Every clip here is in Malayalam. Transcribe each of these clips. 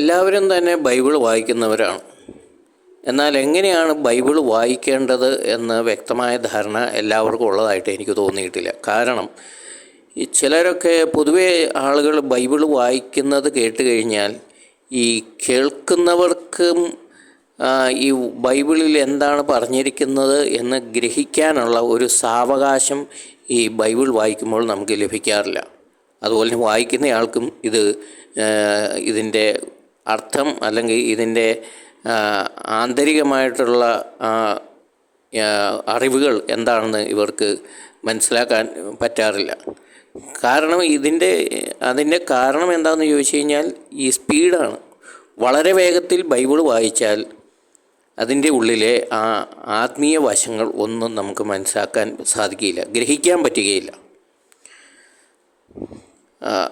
എല്ലാവരും തന്നെ ബൈബിൾ വായിക്കുന്നവരാണ്. എന്നാൽ എങ്ങനെയാണ് ബൈബിൾ വായിക്കേണ്ടത് എന്ന് വ്യക്തമായ ധാരണ എല്ലാവർക്കും ഉള്ളതായിട്ട് എനിക്ക് തോന്നിയിട്ടില്ല. കാരണം ഈ ചിലരൊക്കെ പൊതുവേ ആളുകൾ ബൈബിൾ വായിക്കുന്നത് കേട്ട് കഴിഞ്ഞാൽ ഈ കേൾക്കുന്നവർക്കും ഈ ബൈബിളിൽ എന്താണ് പറഞ്ഞിരിക്കുന്നത് എന്ന് ഗ്രഹിക്കാനുള്ള ഒരു സാവകാശം ഈ ബൈബിൾ വായിക്കുമ്പോൾ നമുക്ക് ലഭിക്കാറില്ല. അതുപോലെ വായിക്കുന്നയാൾക്കും ഇതിൻ്റെ അർത്ഥം അല്ലെങ്കിൽ ഇതിൻ്റെ ആന്തരികമായിട്ടുള്ള അറിവുകൾ എന്താണെന്ന് ഇവർക്ക് മനസ്സിലാക്കാൻ പറ്റാറില്ല. കാരണം അതിൻ്റെ കാരണം എന്താണെന്ന് ചോദിച്ചു കഴിഞ്ഞാൽ ഈ സ്പീഡാണ്. വളരെ വേഗത്തിൽ ബൈബിൾ വായിച്ചാൽ അതിൻ്റെ ഉള്ളിലെ ആത്മീയ വശങ്ങൾ ഒന്നും നമുക്ക് മനസ്സിലാക്കാൻ സാധിക്കുകയില്ല, ഗ്രഹിക്കാൻ പറ്റുകയില്ല.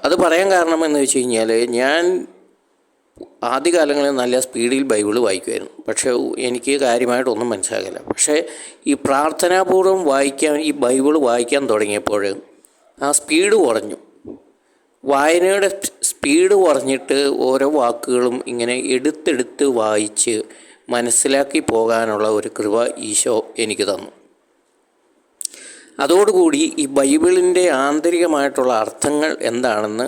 അത് പറയാൻ കാരണം എന്ന് വെച്ച് കഴിഞ്ഞാൽ ഞാൻ ആദ്യകാലങ്ങളിൽ നല്ല സ്പീഡിൽ ബൈബിൾ വായിക്കുമായിരുന്നു. പക്ഷേ എനിക്ക് കാര്യമായിട്ടൊന്നും മനസ്സിലാകില്ല. പക്ഷേ ഈ പ്രാർത്ഥനാപൂർവ്വം ഈ ബൈബിൾ വായിക്കാൻ തുടങ്ങിയപ്പോൾ ആ സ്പീഡ് കുറഞ്ഞു. വായനയുടെ സ്പീഡ് കുറഞ്ഞിട്ട് ഓരോ വാക്കുകളും ഇങ്ങനെ എടുത്തെടുത്ത് വായിച്ച് മനസ്സിലാക്കി പോകാനുള്ള ഒരു കൃപ ഈശോ എനിക്ക് തന്നു. അതോടുകൂടി ഈ ബൈബിളിൻ്റെ ആന്തരികമായിട്ടുള്ള അർത്ഥങ്ങൾ എന്താണെന്ന്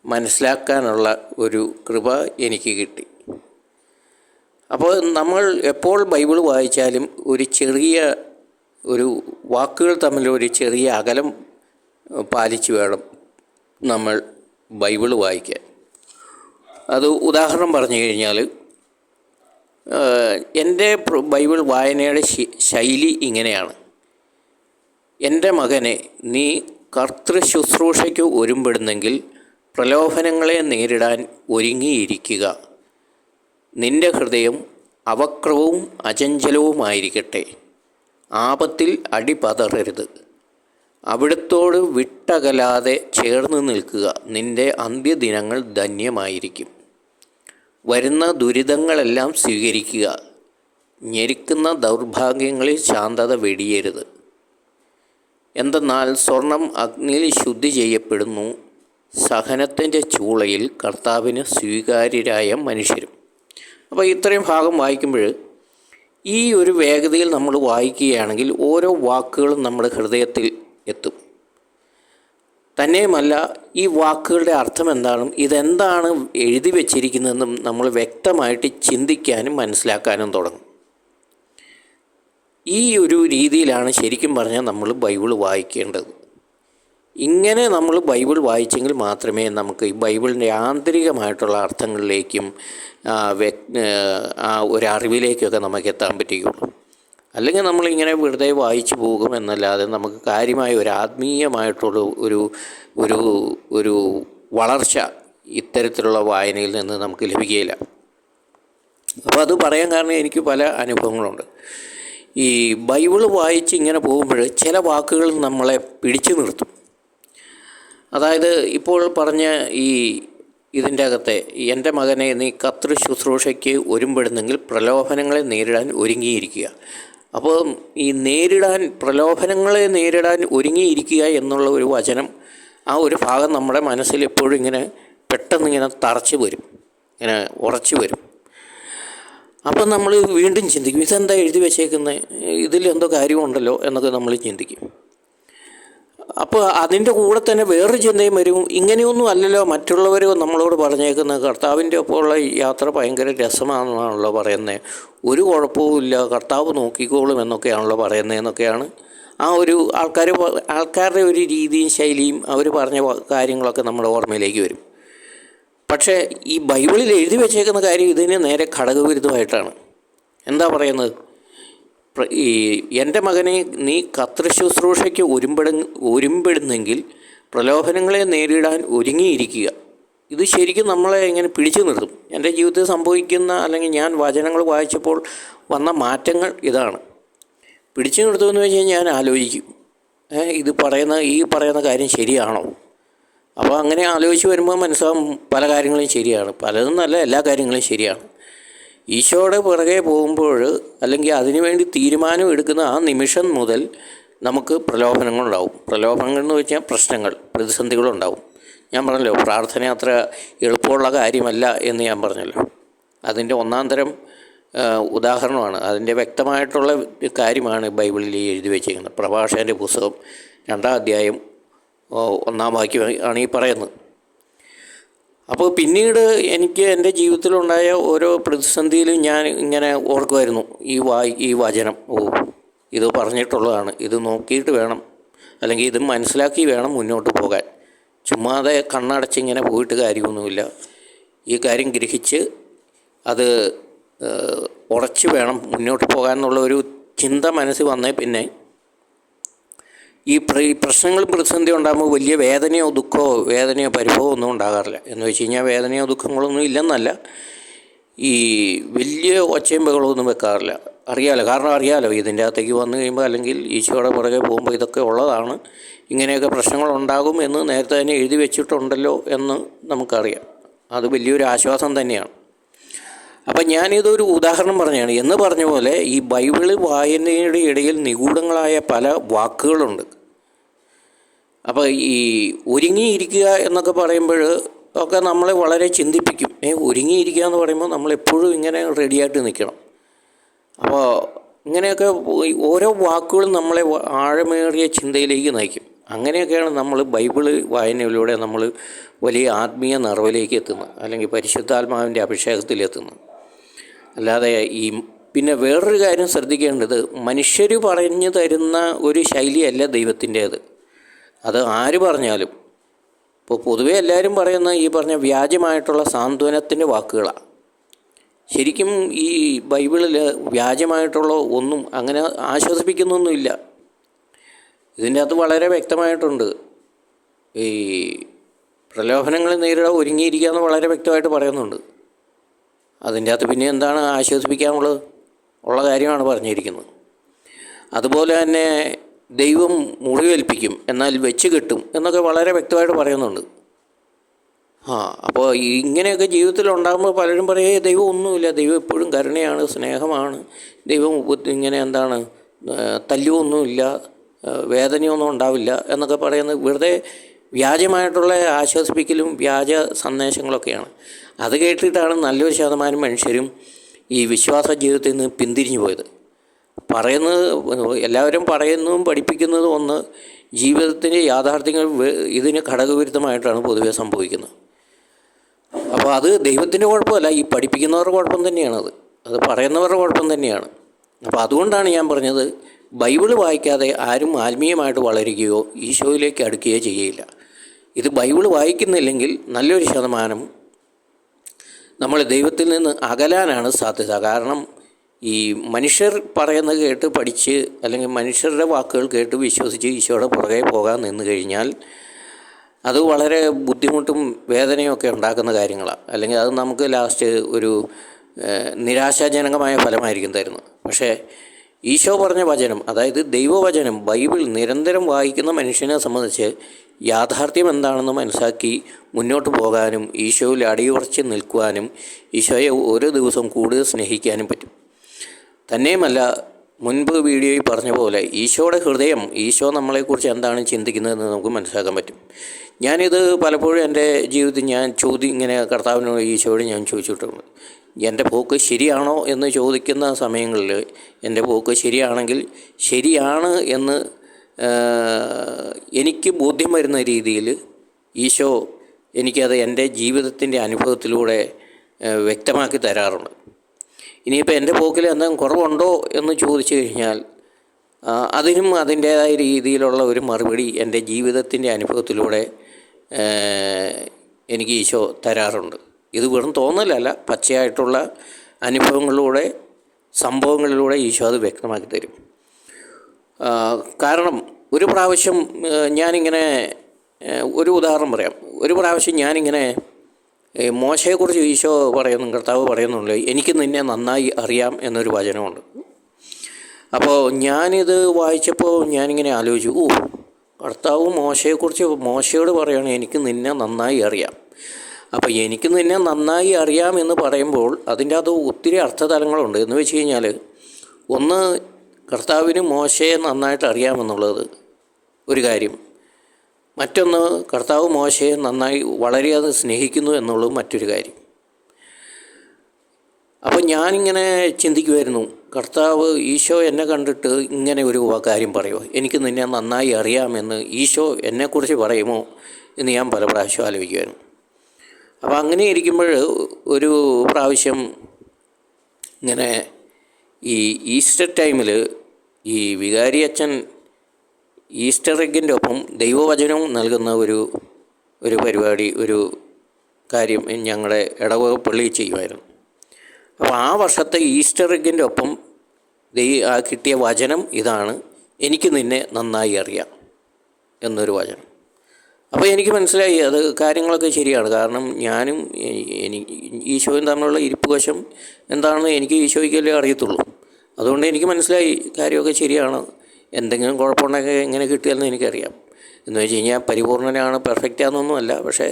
മനസ്സിലാക്കാനുള്ള ഒരു കൃപ എനിക്ക് കിട്ടി. അപ്പോൾ നമ്മൾ എപ്പോൾ ബൈബിൾ വായിച്ചാലും ഒരു വാക്കുകൾ തമ്മിലൊരു ചെറിയ അകലം പാലിച്ച് വേണം നമ്മൾ ബൈബിൾ വായിക്കാൻ. അത് ഉദാഹരണം പറഞ്ഞു കഴിഞ്ഞാൽ എൻ്റെ ബൈബിൾ വായനയുടെ ശൈലി ഇങ്ങനെയാണ്. എൻ്റെ മകനെ, നീ കർത്തൃശുശ്രൂഷയ്ക്ക് ഒരുമ്പെടുന്നെങ്കിൽ പ്രലോഭനങ്ങളെ നേരിടാൻ ഒരുങ്ങിയിരിക്കുക. നിൻ്റെ ഹൃദയം അവക്രവും അചഞ്ചലവുമായിരിക്കട്ടെ. ആപത്തിൽ അടിപതറരുത്. അവിടുത്തോട് വിട്ടകലാതെ ചേർന്ന് നിൽക്കുക. നിൻ്റെ അന്ത്യദിനങ്ങൾ ധന്യമായിരിക്കും. വരുന്ന ദുരിതങ്ങളെല്ലാം സ്വീകരിക്കുക. ഞെരുക്കുന്ന ദൗർഭാഗ്യങ്ങളിൽ ശാന്തത വെടിയരുത്. എന്തെന്നാൽ സ്വർണം അഗ്നിയിൽ ശുദ്ധി ചെയ്യപ്പെടുന്നു, സഹനത്തിൻ്റെ ചൂളയിൽ കർത്താവിന് സ്വീകാര്യരായ മനുഷ്യരും. അപ്പോൾ ഇത്രയും ഭാഗം വായിക്കുമ്പോൾ ഈ ഒരു വേഗതയിൽ നമ്മൾ വായിക്കുകയാണെങ്കിൽ ഓരോ വാക്കുകളും നമ്മുടെ ഹൃദയത്തിൽ എത്തും. തന്നെയുമല്ല, ഈ വാക്കുകളുടെ അർത്ഥം എന്താണെന്നും ഇതെന്താണ് എഴുതി വച്ചിരിക്കുന്നതെന്നും നമ്മൾ വ്യക്തമായിട്ട് ചിന്തിക്കാനും മനസ്സിലാക്കാനും തുടങ്ങും. ഈ ഒരു രീതിയിലാണ് ശരിക്കും പറഞ്ഞാൽ നമ്മൾ ബൈബിൾ വായിക്കേണ്ടത്. ഇങ്ങനെ നമ്മൾ ബൈബിൾ വായിച്ചെങ്കിൽ മാത്രമേ നമുക്ക് ഈ ബൈബിളിൻ്റെ ആന്തരികമായിട്ടുള്ള അർത്ഥങ്ങളിലേക്കും ഒരു അറിവിലേക്കൊക്കെ നമുക്ക് എത്താൻ പറ്റുകയുള്ളൂ. അല്ലെങ്കിൽ നമ്മളിങ്ങനെ വെറുതെ വായിച്ചു പോകും എന്നല്ലാതെ നമുക്ക് കാര്യമായ ഒരു ആത്മീയമായിട്ടുള്ള ഒരു വളർച്ച ഇത്തരത്തിലുള്ള വായനയിൽ നിന്ന് നമുക്ക് ലഭിക്കുകയില്ല. അപ്പോൾ അത് പറയാൻ കാരണം എനിക്ക് പല അനുഭവങ്ങളുണ്ട്. ഈ ബൈബിൾ വായിച്ച് ഇങ്ങനെ പോകുമ്പോൾ ചില വാക്കുകൾ നമ്മളെ പിടിച്ചു നിർത്തും. അതായത് ഇപ്പോൾ പറഞ്ഞ ഇതിൻ്റെ അകത്തെ എൻ്റെ മകനെ, നീ കർത്തൃശുശ്രൂഷയ്ക്ക് ഒരുമ്പെടുന്നെങ്കിൽ പ്രലോഭനങ്ങളെ നേരിടാൻ ഒരുങ്ങിയിരിക്കുക. അപ്പോൾ ഈ പ്രലോഭനങ്ങളെ നേരിടാൻ ഒരുങ്ങിയിരിക്കുക എന്നുള്ള ഒരു വചനം, ആ ഒരു ഭാഗം നമ്മുടെ മനസ്സിൽ എപ്പോഴും ഇങ്ങനെ പെട്ടെന്ന് ഇങ്ങനെ തറച്ച് വരും, ഇങ്ങനെ ഉറച്ചു വരും. അപ്പം നമ്മൾ വീണ്ടും ചിന്തിക്കും, ഇതെന്താ എഴുതി വെച്ചേക്കുന്നത്, ഇതിലെന്തോ കാര്യമുണ്ടല്ലോ എന്നൊക്കെ നമ്മൾ ചിന്തിക്കും. അപ്പോൾ അതിൻ്റെ കൂടെ തന്നെ വേറൊരു ചിന്തയും വരും, ഇങ്ങനെയൊന്നും അല്ലല്ലോ മറ്റുള്ളവർ നമ്മളോട് പറഞ്ഞേക്കുന്നത്, കർത്താവിൻ്റെ ഒപ്പമുള്ള യാത്ര ഭയങ്കര രസമാണെന്നാണല്ലോ പറയുന്നത്, ഒരു കുഴപ്പവുമില്ല, കർത്താവ് നോക്കിക്കോളും എന്നൊക്കെയാണല്ലോ പറയുന്നതെന്നൊക്കെയാണ് ആ ഒരു ആൾക്കാരുടെ ഒരു രീതിയും ശൈലിയും അവർ പറഞ്ഞ കാര്യങ്ങളൊക്കെ നമ്മുടെ ഓർമ്മയിലേക്ക് വരും. പക്ഷേ ഈ ബൈബിളിൽ എഴുതി വെച്ചേക്കുന്ന കാര്യം ഇതിന് നേരെ ഘടകവിരുദ്ധമായിട്ടാണ്. എന്താ പറയുന്നത്? എൻ്റെ മകനെ, നീ കർത്തൃശുശ്രൂഷയ്ക്ക് ഒരുമ്പെടുന്നെങ്കിൽ പ്രലോഭനങ്ങളെ നേരിടാൻ ഒരുങ്ങിയിരിക്കുക. ഇത് ശരിക്കും നമ്മളെ ഇങ്ങനെ പിടിച്ചു നിർത്തും. എൻ്റെ ജീവിതത്തിൽ സംഭവിക്കുന്ന, അല്ലെങ്കിൽ ഞാൻ വചനങ്ങൾ വായിച്ചപ്പോൾ വന്ന മാറ്റങ്ങൾ ഇതാണ്. പിടിച്ചു നിർത്തുമെന്ന് വെച്ച് കഴിഞ്ഞാൽ ഞാൻ ആലോചിക്കും, ഈ പറയുന്ന കാര്യം ശരിയാണോ? അപ്പോൾ അങ്ങനെ ആലോചിച്ച് വരുമ്പോൾ മനസ്സിലാവും പല കാര്യങ്ങളും ശരിയാണ്, പലതും നല്ല, എല്ലാ കാര്യങ്ങളും ശരിയാണ്. ഈശോയുടെ പുറകെ പോകുമ്പോൾ, അല്ലെങ്കിൽ അതിനുവേണ്ടി തീരുമാനം എടുക്കുന്ന ആ നിമിഷം മുതൽ നമുക്ക് പ്രലോഭനങ്ങളുണ്ടാവും. പ്രലോഭനങ്ങൾ എന്ന് വെച്ചാൽ പ്രശ്നങ്ങൾ, പ്രതിസന്ധികളുണ്ടാവും. ഞാൻ പറഞ്ഞല്ലോ, പ്രാർത്ഥന അത്ര എളുപ്പമുള്ള കാര്യമല്ല എന്ന് ഞാൻ പറഞ്ഞല്ലോ. അതിൻ്റെ ഒന്നാം തരം ഉദാഹരണമാണ്, അതിൻ്റെ വ്യക്തമായിട്ടുള്ള കാര്യമാണ് ബൈബിളിൽ എഴുതി വച്ചിരിക്കുന്നത്. പ്രഭാഷകൻ്റെ പുസ്തകം 2-ാം അധ്യായം 1-ാം വാക്യം ആണ് ഈ പറയുന്നത്. അപ്പോൾ പിന്നീട് എനിക്ക് എൻ്റെ ജീവിതത്തിലുണ്ടായ ഓരോ പ്രതിസന്ധിയിലും ഞാൻ ഇങ്ങനെ ഓർക്കുമായിരുന്നു ഈ വചനം, ഇത് പറഞ്ഞിട്ടുള്ളതാണ്, ഇത് നോക്കിയിട്ട് വേണം, അല്ലെങ്കിൽ ഇത് മനസ്സിലാക്കി വേണം മുന്നോട്ട് പോകാൻ. ചുമ്മാതെ കണ്ണടച്ചിങ്ങനെ പോയിട്ട് കാര്യമൊന്നുമില്ല. ഈ കാര്യം ഗ്രഹിച്ച് അത് ഉറച്ച് വേണം മുന്നോട്ട് പോകാൻ എന്നുള്ള ഒരു ചിന്ത മനസ്സിൽ വന്നേ പിന്നെ ഈ പ്രശ്നങ്ങളും പ്രതിസന്ധി ഉണ്ടാകുമ്പോൾ വലിയ വേദനയോ പരിഭവമോ ഒന്നും ഉണ്ടാകാറില്ല. എന്ന് വെച്ച് കഴിഞ്ഞാൽ വേദനയോ ദുഃഖങ്ങളൊന്നും ഇല്ലെന്നല്ല, ഈ വലിയ ഒച്ചയും ബഹളമൊന്നും വെക്കാറില്ല. കാരണം അറിയാലോ ഇതിൻ്റെ അകത്തേക്ക് വന്നു കഴിയുമ്പോൾ, അല്ലെങ്കിൽ ഈശോയുടെ പുറകെ പോകുമ്പോൾ ഇതൊക്കെ ഉള്ളതാണ്, ഇങ്ങനെയൊക്കെ പ്രശ്നങ്ങളുണ്ടാകും എന്ന് നേരത്തെ തന്നെ എഴുതി വെച്ചിട്ടുണ്ടല്ലോ എന്ന് നമുക്കറിയാം. അത് വലിയൊരു ആശ്വാസം തന്നെയാണ്. അപ്പം ഞാനിതൊരു ഉദാഹരണം പറഞ്ഞതാണ്. എന്ന് പറഞ്ഞ പോലെ ഈ ബൈബിള് വായനയുടെ ഇടയിൽ നിഗൂഢങ്ങളായ പല വാക്കുകളുണ്ട്. അപ്പോൾ ഈ ഒരുങ്ങിയിരിക്കുക എന്നൊക്കെ പറയുമ്പോൾ ഒക്കെ നമ്മളെ വളരെ ചിന്തിപ്പിക്കും. ഒരുങ്ങിയിരിക്കുക എന്ന് പറയുമ്പോൾ നമ്മളെപ്പോഴും ഇങ്ങനെ റെഡിയായിട്ട് നിൽക്കണം. അപ്പോൾ ഇങ്ങനെയൊക്കെ ഓരോ വാക്കുകളും നമ്മളെ ആഴമേറിയ ചിന്തയിലേക്ക് നയിക്കും. അങ്ങനെയൊക്കെയാണ് നമ്മൾ ബൈബിള് വായനയിലൂടെ നമ്മൾ വലിയ ആത്മീയ നിറവിലേക്ക് എത്തുന്നത്, അല്ലെങ്കിൽ പരിശുദ്ധാത്മാവിൻ്റെ അഭിഷേകത്തിലെത്തുന്നത്. അല്ലാതെ പിന്നെ വേറൊരു കാര്യം ശ്രദ്ധിക്കേണ്ടത്, മനുഷ്യർ പറഞ്ഞു തരുന്ന ഒരു ശൈലിയല്ല ദൈവത്തിൻ്റേത്. അത് ആര് പറഞ്ഞാലും, ഇപ്പോൾ പൊതുവേ എല്ലാവരും പറയുന്ന ഈ പറഞ്ഞ വ്യാജമായിട്ടുള്ള സാന്ത്വനത്തിൻ്റെ വാക്കുകളാണ്. ശരിക്കും ഈ ബൈബിളിൽ വ്യാജമായിട്ടുള്ള ഒന്നും അങ്ങനെ ആശ്വസിപ്പിക്കുന്നൊന്നുമില്ല. ഇതിൻ്റെ അകത്ത് വളരെ വ്യക്തമായിട്ടുണ്ട്. ഈ പ്രലോഭനങ്ങൾ നേരിടാൻ ഒരുങ്ങിയിരിക്കുക എന്ന് വളരെ വ്യക്തമായിട്ട് പറയുന്നുണ്ട്. അതിൻ്റെ അകത്ത് പിന്നെ എന്താണ് ആശ്വസിപ്പിക്കാനുള്ളത്? ഉള്ള കാര്യമാണ് പറഞ്ഞിരിക്കുന്നത്. അതുപോലെ തന്നെ ദൈവം മുറിവേൽപ്പിക്കും എന്നാൽ വെച്ച് കെട്ടും എന്നൊക്കെ വളരെ വ്യക്തമായിട്ട് പറയുന്നുണ്ട്. അപ്പോൾ ഇങ്ങനെയൊക്കെ ജീവിതത്തിൽ ഉണ്ടാകുമ്പോൾ പലരും പറയും ദൈവം ഒന്നുമില്ല, ദൈവം എപ്പോഴും കരുണയാണ്, സ്നേഹമാണ്, ദൈവം ഇങ്ങനെ തല്ലുമൊന്നുമില്ല, വേദനയൊന്നും ഉണ്ടാവില്ല എന്നൊക്കെ പറയുന്നത് വെറുതെ വ്യാജമായിട്ടുള്ള ആശ്വസിപ്പിക്കലും വ്യാജ സന്ദേശങ്ങളൊക്കെയാണ്. അത് കേട്ടിട്ടാണ് നല്ലൊരു ശതമാനം മനുഷ്യരും ഈ വിശ്വാസ ജീവിതത്തിൽ നിന്ന് പിന്തിരിഞ്ഞു പോയത്. എല്ലാവരും പറയുന്നതും പഠിപ്പിക്കുന്നതും ഒന്ന്, ജീവിതത്തിൻ്റെ യാഥാർത്ഥ്യങ്ങൾ ഇതിന് ഘടകവിരുദ്ധമായിട്ടാണ് പൊതുവെ സംഭവിക്കുന്നത്. അപ്പോൾ അത് ദൈവത്തിൻ്റെ കുഴപ്പമല്ല, ഈ പഠിപ്പിക്കുന്നവരുടെ കുഴപ്പം തന്നെയാണത്, അത് പറയുന്നവരുടെ കുഴപ്പം തന്നെയാണ്. അപ്പോൾ അതുകൊണ്ടാണ് ഞാൻ പറഞ്ഞത്, ബൈബിള് വായിക്കാതെ ആരും ആത്മീയമായിട്ട് വളരുകയോ ഈശോയിലേക്ക് അടുക്കുകയോ ചെയ്യുകയില്ല. ഇത് ബൈബിള് വായിക്കുന്നില്ലെങ്കിൽ നല്ലൊരു ശതമാനം നമ്മൾ ദൈവത്തിൽ നിന്ന് അകലാനാണ് സാധ്യത. കാരണം ഈ മനുഷ്യർ പറയുന്നത് കേട്ട് പഠിച്ച്, അല്ലെങ്കിൽ മനുഷ്യരുടെ വാക്കുകൾ കേട്ട് വിശ്വസിച്ച് ഈശോയുടെ പുറകെ പോകാൻ നിന്ന് കഴിഞ്ഞാൽ അത് വളരെ ബുദ്ധിമുട്ടും വേദനയൊക്കെ ഉണ്ടാക്കുന്ന കാര്യങ്ങളാണ്. അല്ലെങ്കിൽ അത് നമുക്ക് ലാസ്റ്റ് ഒരു നിരാശാജനകമായ ഫലമായിരിക്കും തരുന്നത്. പക്ഷേ ഈശോ പറഞ്ഞ വചനം, അതായത് ദൈവവചനം, ബൈബിൾ നിരന്തരം വായിക്കുന്ന മനുഷ്യനെ സംബന്ധിച്ച് യാഥാർത്ഥ്യം എന്താണെന്ന് മനസ്സിലാക്കി മുന്നോട്ട് പോകാനും ഈശോയിൽ അടിയുറച്ച് നിൽക്കുവാനും ഈശോയെ ഓരോ ദിവസവും കൂടുതൽ സ്നേഹിക്കാനും പറ്റും. തന്നെയുമല്ല, മുൻപ് വീഡിയോയിൽ പറഞ്ഞ പോലെ ഈശോയുടെ ഹൃദയം, ഈശോ നമ്മളെക്കുറിച്ച് എന്താണ് ചിന്തിക്കുന്നതെന്ന് നമുക്ക് മനസ്സിലാക്കാൻ പറ്റും. ഞാനിത് പലപ്പോഴും എൻ്റെ ജീവിതത്തിൽ ഇങ്ങനെ കർത്താവിനോട്, ഈശോയോട് ഞാൻ ചോദിച്ചിട്ടുണ്ട്, എൻ്റെ പോക്ക് ശരിയാണോ എന്ന് ചോദിക്കുന്ന സമയങ്ങളിൽ എൻ്റെ പോക്ക് ശരിയാണെങ്കിൽ ശരിയാണ് എന്ന് എനിക്ക് ബോധ്യം വരുന്ന രീതിയിൽ ഈശോ എനിക്കത് എൻ്റെ ജീവിതത്തിൻ്റെ അനുഭവത്തിലൂടെ വ്യക്തമാക്കി തരാറുണ്ട്. ഇനിയിപ്പോൾ എൻ്റെ പോക്കിൽ എന്തെങ്കിലും കുറവുണ്ടോ എന്ന് ചോദിച്ചു കഴിഞ്ഞാൽ അതിനും അതിൻ്റേതായ രീതിയിലുള്ള ഒരു മറുപടി എൻ്റെ ജീവിതത്തിൻ്റെ അനുഭവത്തിലൂടെ എനിക്ക് ഈശോ തരാറുണ്ട്. ഇത് വെറും തോന്നലല്ല, പച്ചയായിട്ടുള്ള അനുഭവങ്ങളിലൂടെ, സംഭവങ്ങളിലൂടെ ഈശോ അത് വ്യക്തമാക്കി തരും. കാരണം ഒരു പ്രാവശ്യം ഞാനിങ്ങനെ ഒരു ഉദാഹരണം പറയാം. ഒരു പ്രാവശ്യം ഞാനിങ്ങനെ മോശയെക്കുറിച്ച് ഈശോ കർത്താവ് പറയുന്നുണ്ട്, എനിക്ക് നിന്നെ നന്നായി അറിയാം എന്നൊരു വചനമുണ്ട്. അപ്പോൾ ഞാനിത് വായിച്ചപ്പോൾ ഞാനിങ്ങനെ ആലോചിച്ചു, കർത്താവ് മോശയോട് പറയുകയാണ് എനിക്ക് നിന്നെ നന്നായി അറിയാം. അപ്പോൾ എനിക്ക് നിന്നെ നന്നായി അറിയാം എന്ന് പറയുമ്പോൾ അതിൻ്റെ അത് ഒത്തിരി അർത്ഥതലങ്ങളുണ്ട്. എന്ന് വെച്ച് കഴിഞ്ഞാൽ, ഒന്ന്, കർത്താവിന് മോശയെ നന്നായിട്ട് അറിയാമെന്നുള്ളത് ഒരു കാര്യം. മറ്റൊന്ന്, കർത്താവ് മോശയെ നന്നായി വളരെയധികം സ്നേഹിക്കുന്നു എന്നുള്ളത് മറ്റൊരു കാര്യം. അപ്പോൾ ഞാനിങ്ങനെ ചിന്തിക്കുമായിരുന്നു, കർത്താവ് ഈശോ എന്നെ കണ്ടിട്ട് ഇങ്ങനെ ഒരു കാര്യം പറയുമോ, എനിക്ക് നിന്നെ നന്നായി അറിയാമെന്ന് ഈശോ എന്നെക്കുറിച്ച് പറയുമോ എന്ന് ഞാൻ പല പ്രാവശ്യം ആലോചിക്കുമായിരുന്നു. അപ്പോൾ അങ്ങനെ ഇരിക്കുമ്പോൾ ഒരു പ്രാവശ്യം ഇങ്ങനെ ഈ ഈസ്റ്റർ ടൈമിൽ ഈ വികാരി അച്ഛൻ ഈസ്റ്റർ എഗ്ഗിൻ്റെ ഒപ്പം ദൈവവചനവും നൽകുന്ന ഒരു പരിപാടി, ഒരു കാര്യം ഞങ്ങളുടെ ഇടവക പള്ളിയിൽ ചെയ്യുമായിരുന്നു. അപ്പോൾ ആ വർഷത്തെ ഈസ്റ്റർ എഗ്ഗിൻ്റെ ഒപ്പം കിട്ടിയ വചനം ഇതാണ്: എനിക്ക് നിന്നെ നന്നായി അറിയാം എന്നൊരു വചനം. അപ്പോൾ എനിക്ക് മനസ്സിലായി അത് കാര്യങ്ങളൊക്കെ ശരിയാണ്. കാരണം ഞാനും ഈശോയും തമ്മിലുള്ള ഇരിപ്പ് വശം എന്താണെന്ന് എനിക്ക് ഈശോയ്ക്കല്ലേ അറിയത്തുള്ളൂ. അതുകൊണ്ട് എനിക്ക് മനസ്സിലായി കാര്യമൊക്കെ ശരിയാണ്. എന്തെങ്കിലും കുഴപ്പമുണ്ടെങ്കിൽ എങ്ങനെ കിട്ടിയാലെന്ന് എനിക്കറിയാം. എന്ന് വെച്ച് കഴിഞ്ഞാൽ പരിപൂർണനാണ്, പെർഫെക്റ്റാണെന്നൊന്നുമല്ല. പക്ഷേ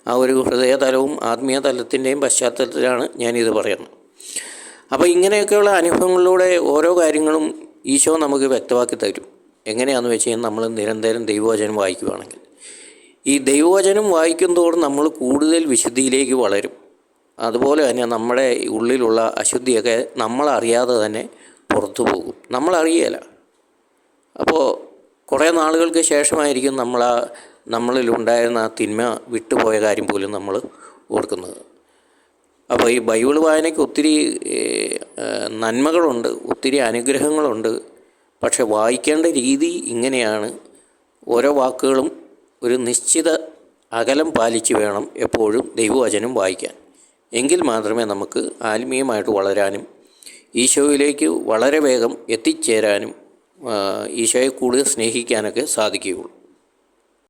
ആ ഒരു ഹൃദയതലവും ആത്മീയ തലത്തിൻ്റെയും പശ്ചാത്തലത്തിലാണ് ഞാനിത് പറയുന്നത്. അപ്പോൾ ഇങ്ങനെയൊക്കെയുള്ള അനുഭവങ്ങളിലൂടെ ഓരോ കാര്യങ്ങളും ഈശോ നമുക്ക് വ്യക്തമാക്കി തരും. എങ്ങനെയാണെന്ന് വെച്ച് കഴിഞ്ഞാൽ നമ്മൾ നിരന്തരം ദൈവവചനം വായിക്കുകയാണെങ്കിൽ, ഈ ദൈവവചനം വായിക്കുന്തോറും നമ്മൾ കൂടുതൽ വിശുദ്ധിയിലേക്ക് വളരും. അതുപോലെ തന്നെ നമ്മുടെ ഉള്ളിലുള്ള അശുദ്ധിയൊക്കെ നമ്മളറിയാതെ തന്നെ പുറത്തു പോകും, നമ്മളറിയില്ല. അപ്പോൾ കുറേ നാളുകൾക്ക് ശേഷമായിരിക്കും നമ്മളിലുണ്ടായിരുന്ന ആ തിന്മ വിട്ടുപോയ കാര്യം പോലും നമ്മൾ ഓർക്കുന്നത്. അപ്പോൾ ഈ ബൈബിൾ വായനയ്ക്ക് ഒത്തിരി നന്മകളുണ്ട്, ഒത്തിരി അനുഗ്രഹങ്ങളുണ്ട്. പക്ഷെ വായിക്കേണ്ട രീതി ഇങ്ങനെയാണ്. ഓരോ വാക്കുകളും ഒരു നിശ്ചിത അകലം പാലിച്ച് വേണം എപ്പോഴും ദൈവവചനം വായിക്കാൻ. എങ്കിൽ മാത്രമേ നമുക്ക് ആത്മീയമായിട്ട് വളരാനും ഈശോയിലേക്ക് വളരെ വേഗം എത്തിച്ചേരാനും ഈശോയെ കൂടുതൽ സ്നേഹിക്കാനൊക്കെ സാധിക്കുകയുള്ളൂ.